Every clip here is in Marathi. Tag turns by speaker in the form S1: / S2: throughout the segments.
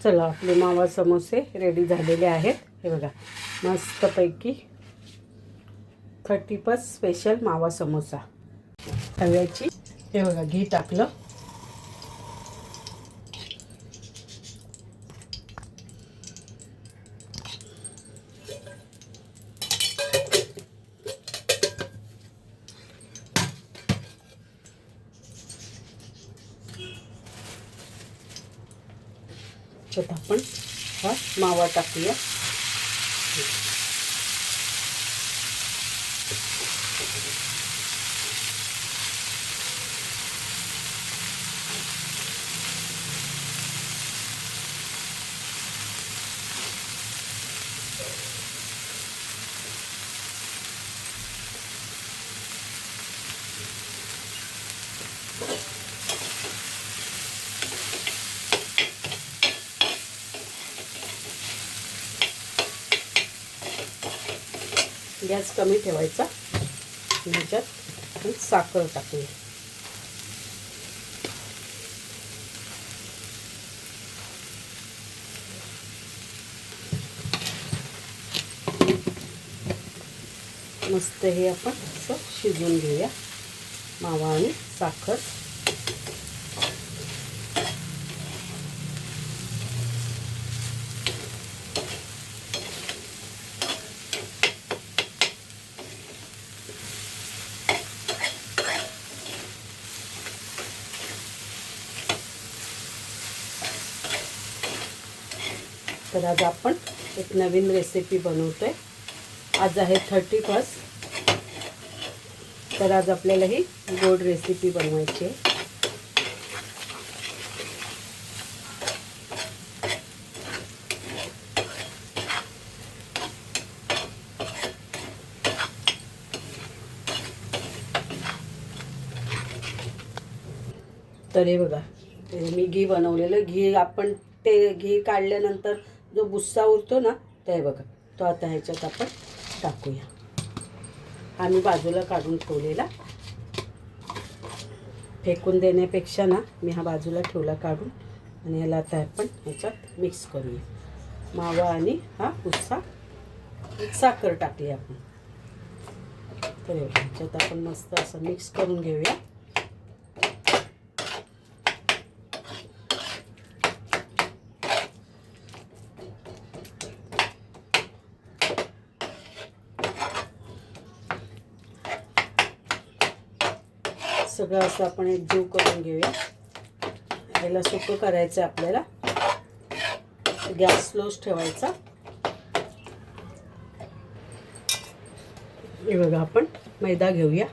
S1: चला, आपले मावा समोसे रेडी झालेले आहेत। हे बघा, मस्तपैकी 30+ स्पेशल मावा समोसा। तव्याची हे बघा, घी टाकलं, त्यात आपण हा मावा टाकूया। गॅस कमी ठेवायचा। ह्याच्यात साखर टाकूया। मस्त हे आपण असं शिजवून घेऊया, मावा आणि साखर। तर आज आपण एक नवीन रेसिपी बनवतोय। आज आहे 31। तर आज आपल्याला ही गोड रेसिपी बनवायची आहे। तर हे बघा, मी घी बनवलेलं घी, आपण ते घी काढल्यानंतर जो बुस्सा उरतो ना, ते बघा, तो आता ह्याच्यात आपण टाकूया। आम्ही बाजूला काढून ठेवलेला, फेकून देण्यापेक्षा ना मी हा बाजूला ठेवला काढून, आणि ह्याला आता आपण ह्याच्यात मिक्स करूया। मावा आणि हा बुस्सा, साखर टाकली आपण। तर ह्याच्यात आपण मस्त असं मिक्स करून घेऊया। सगळं असं आपण एकजीव करून घेऊया। याला सुकं करायचं आपल्याला, गॅस स्लोच ठेवायचा। हे बघा, आपण मैदा घेऊया।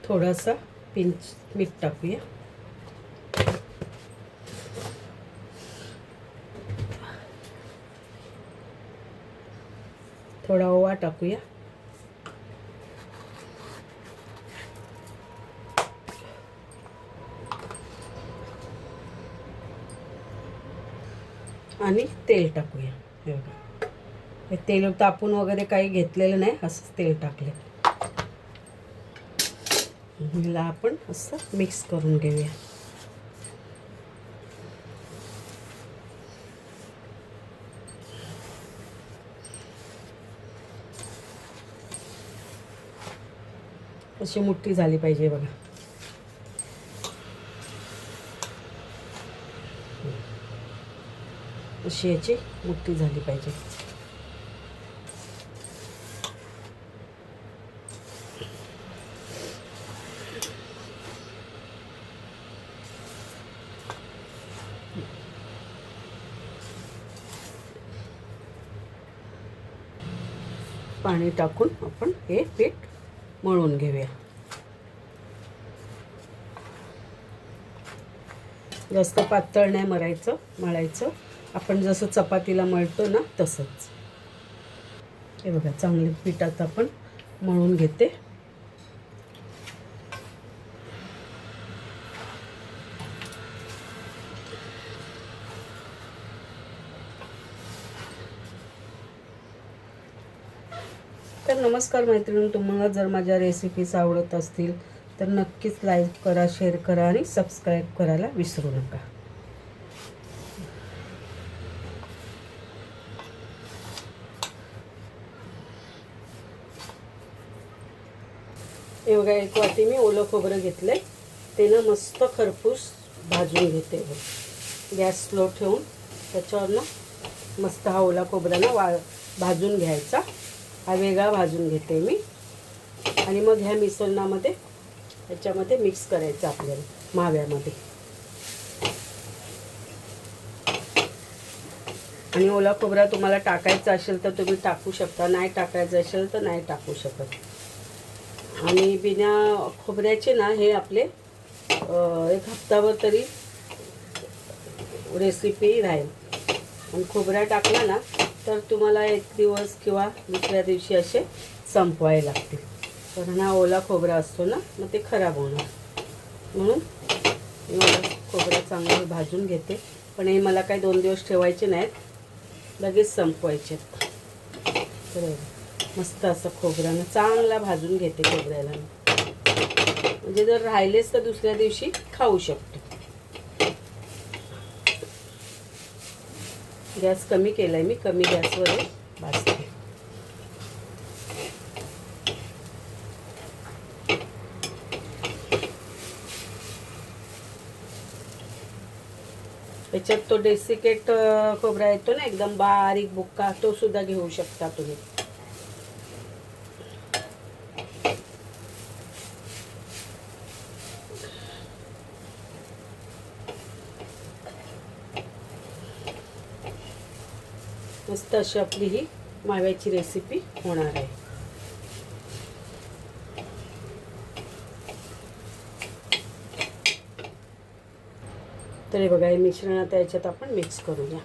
S1: थोडासा पिंच मीठ टाकूया। थोडा ओवा टाकूया। आणि तेल टाकूया। हे बघा, हे तेल तापून वगैरे काही घेतलेलं नाही, असं तेल टाकले। हिला आपण असं मिक्स करून घेऊया। अशी मुठ्ठी झाली पाहिजे बघा। अशी याची मुठ्ठी झाली पाहिजे। पाणी टाकून आपण हे पीठ मळून घेऊया। जास्त पातळ नाही मळायचं, आपण जसं चपातीला मळतो ना तसंच. हे बघा चांगले पिठात आपण मळून घेते. तर नमस्कार मैत्रिणी, तुम्हाला जर माझ्या रेसिपीज आवडत असतील तर नक्कीच लाईक करा, शेअर करा आणि सबस्क्राईब करायला विसरू नका. हे बघा एक वाटी मी ओलं खोबरं घेतलंय. ते ना मस्त खरपूस भाजून घेते. गॅस स्लो ठेवून त्याच्यावर ना मस्त हा ओला खोबरा ना भाजून घ्यायचा. हा वेगळा भाजून घेते मी आणि मग ह्या मिश्रणामध्ये ह्याच्यामध्ये मिक्स करायचं आपल्याला माव्यामध्ये. आणि ओला खोबरा तुम्हाला टाकायचा असेल तर तुम्ही टाकू शकता, नाही टाकायचं असेल तर नाही टाकू शकत. आणि बिना खोबऱ्याचे ना हे आपले एक हप्ताभर तरी रेसिपी राहील. आणि खोबरा टाकला ना तर तुम्हाला एक दिवस किंवा दुसऱ्या दिवशी असे संपवायला लागतील. कारण हा ओला खोबरा असतो ना, मग ते खराब होणार. म्हणून मी ओला खोबरा चांगलं भाजून घेते. पण हे मला काही 2 दिवस ठेवायचे नाहीत, लगेच संपवायचे. तर मस्त असं खोबऱ्यानं चांगला भाजून घेते खोबऱ्याला. म्हणजे जर राहिलेच तर दुसऱ्या दिवशी खाऊ शकतो. गॅस कमी केलाय मी, कमी गॅसवर भाजते. याच्यात तो डेसिकेट खोबरा येतो ना एकदम बारीक बुक्का, तो सुद्धा घेऊ शकता तुम्ही. मस्त अशी आपली ही माव्याची रेसिपी होणार आहे. तर हे बघा, हे मिश्रण आता याच्यात आपण मिक्स करूया.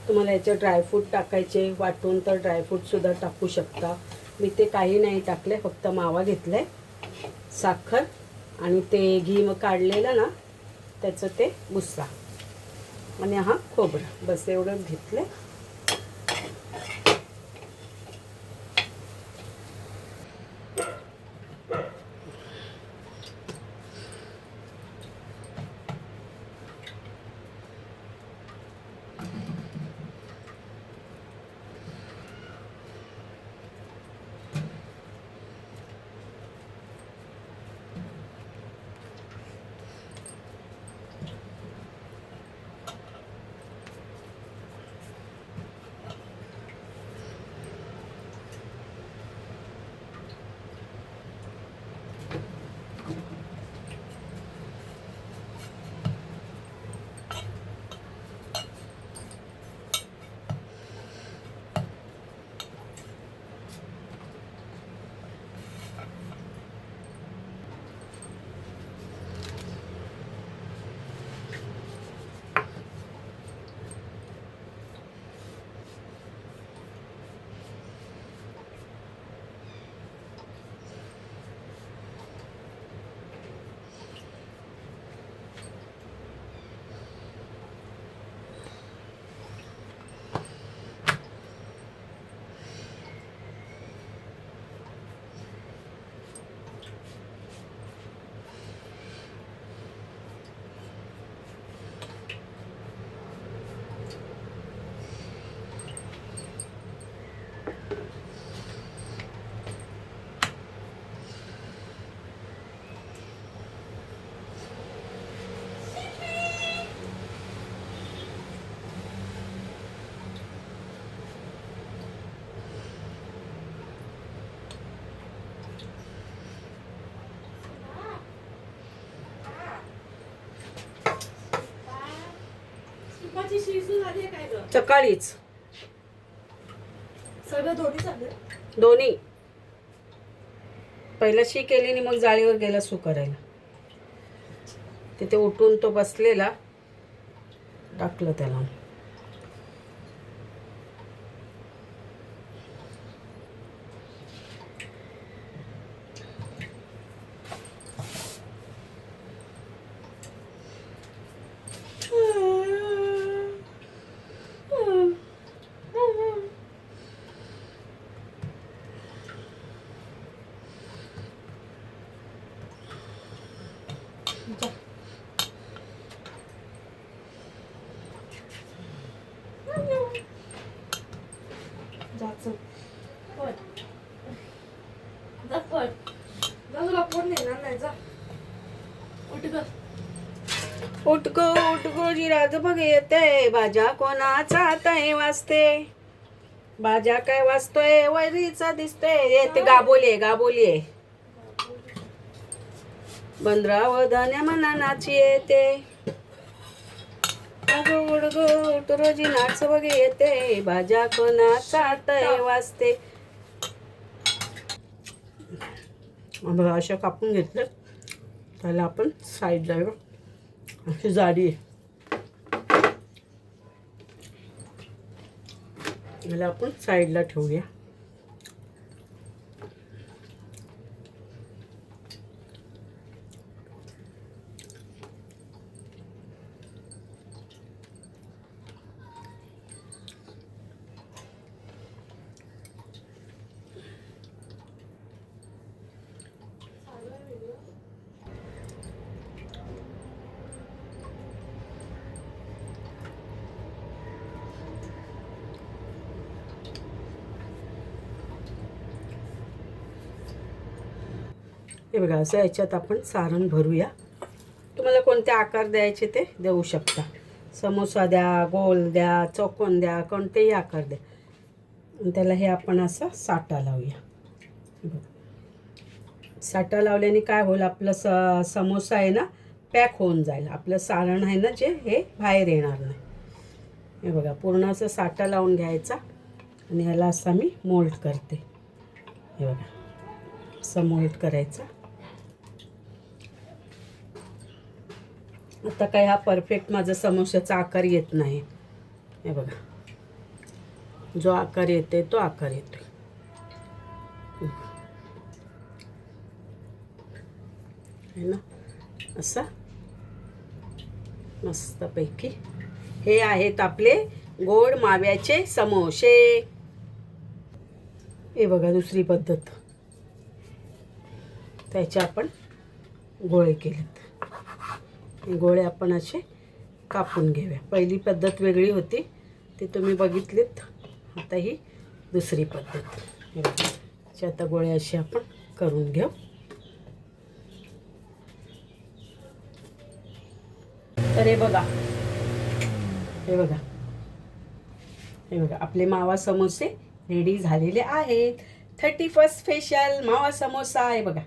S1: तुम्हाला याच्यात ड्रायफ्रूट टाकायचे वाटून तर ड्रायफ्रूट सुद्धा टाकू शकता. मी ते काही नाही टाकले, फक्त मावा घेतलाय, साखर आणि ते घी मग काढलेलं ना त्याचं ते भुस्सा आणि हा खोबरा, बस एवढंच घेतलंय. सकाळीच
S2: सगळं दोन्ही चालेल.
S1: दोन्ही. पहिला शी केली आणि मग जाळीवर गेला सू करायला. तिथे उठून तो बसलेला, टाकलं त्याला.
S2: जायचं पण जा पण जा, तुला कोण नेणार नाही. जा उठ ग.
S1: उठ गो जी राज बघ येते, बाजा कोणाचा तय वाजते. बाजा काय वाजतोय, वैरीचा दिसतोय. येते गाबोली आहे. बंद्राव धान्या मना नाची येते. उडगो उठ रोजी नाच बघ येते, बाजा कोणाचा तय वाजते. बघा अशा कापून घेतलं. त्याला आपण साईडला अशी जाडी आहे, याला आपण साईडला ठेवूया. हे बघा असं याच्यात आपण सारण भरूया. तुम्हाला कोणते आकार द्यायचे ते देऊ शकता. समोसा द्या, गोल द्या, चौकोन द्या, कोणतेही आकार द्या. आणि त्याला हे आपण असं साटा लावूया. साटा लावल्याने काय होईल, आपलं समोसा आहे ना पॅक होऊन जाईल. आपलं सारण आहे ना जे, हे बाहेर येणार नाही. हे बघा पूर्ण असं साटा लावून घ्यायचा आणि ह्याला असा मी मोल्ड करते. हे बघा असं मोल्ड करायचा. आता काय हा परफेक्ट माझा समोसाचा आकार येत नाही. हे बघा जो आकार येते तो आकार येतो है ना. असा मस्तपैकी हे आहेत आपले गोड माव्याचे समोसे. हे बघा दुसरी पद्धत. त्याचे आपण गोळे केलेत. गोळे आपण असे कापून घेऊया. पहिली पद्धत वेगळी होती, ती तुम्ही बघितलीत. आता ही दुसरी पद्धत. हे बघा आता गोळे असे आपण करून घेऊ. तर हे बघा आपले मावा समोसे रेडी झालेले आहेत. 31st स्पेशल मावा समोसा आहे बघा.